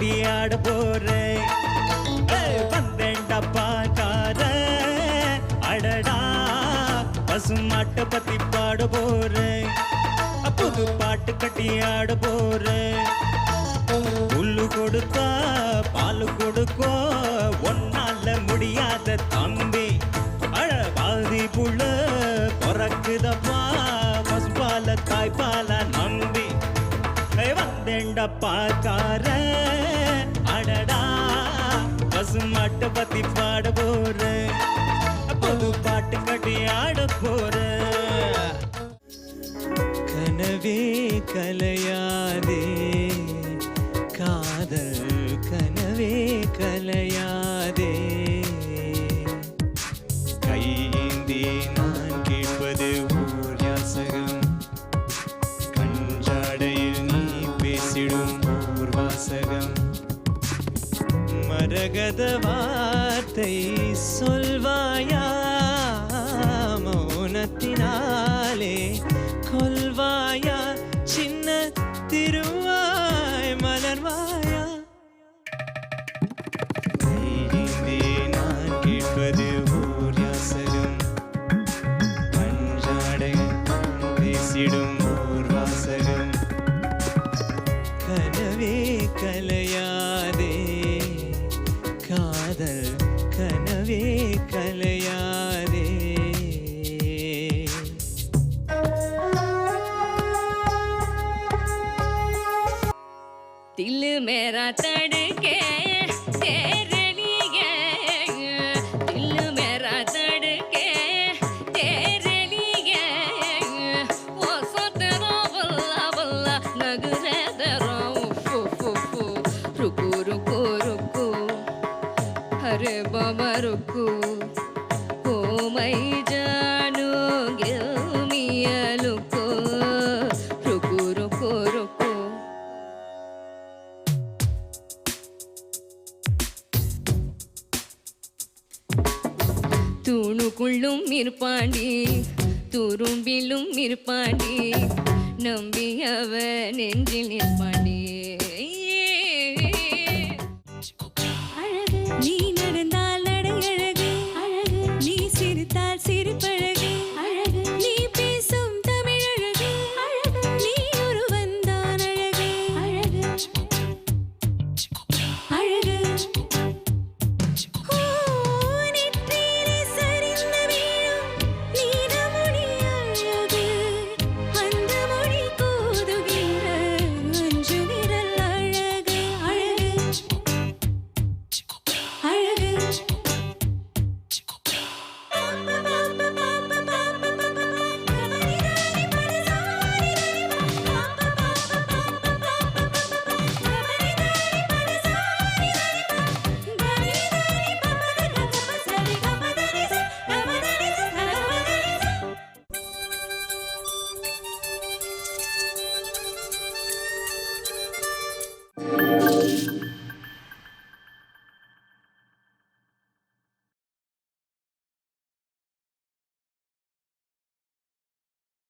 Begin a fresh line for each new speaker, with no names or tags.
கட்டி ஆட போறேன். வந்தேன்டா பாக்கார அடடா பசுமாட்ட பத்தி பாட போறேன். புது பாட்டு கட்டி ஆட போறேன். புல்லு கொடுத்தா பாலு கொடுக்கும் ஒன்னால முடியாத தம்பி. அழபாதி புள்ள பிறக்குதப்பா பசுபால தாய்ப்பால நம்பி. வந்தேன்டா பாக்கார அடடா பசுமாட்ட பத்தி பாட போறேன். புது பாட்டு கட்டி ஆட போறேன். கனவே கலையாதே காதல் கனவே கலையாதே. கையேந்தி நான் கேட்பது ஓர் யாசகம். கஞ்சாடையில் நீ பேசிடும் ஓர் வாசகம். மரகத வார்த்தை சொல்வாயா மௌனத்தினாலே கொல்வாயா சின்ன திருவாய் மலர்வாயா. கையேந்தி நான் கேட்பது ஓர் யாசகம். கஞ்சாடையில் பேசிடும் ஓர் வாசகம். கனவே கலையாதே காதல் கனவே கலையாதே.
दिल मेरा तड़के तेरे लिए, दिल मेरा तड़के तेरे लिए. वो सो तेरा बल्ला बल्ला नगरे तेरा उफ उफ उफ. रुको रुको रुको अरे बाबा रुको. ओ मैं जानू give me a look. रुको रुको रुको. தூணுக்குள்ளும் இருப்பாண்டி துரும்பிலும் இருப்பாண்டி நம்பி அவ நெஞ்சில் நிற்பாண்டி. அழகு நீ நடந்தால் நடை அழகு, அழகு நீ சிரித்தால் சிரிப்பழகு, அழகு நீ பேசும் தமிழ் அழகு, அழகு நீ ஒருவன் தான் அழகு, அழகு அழகு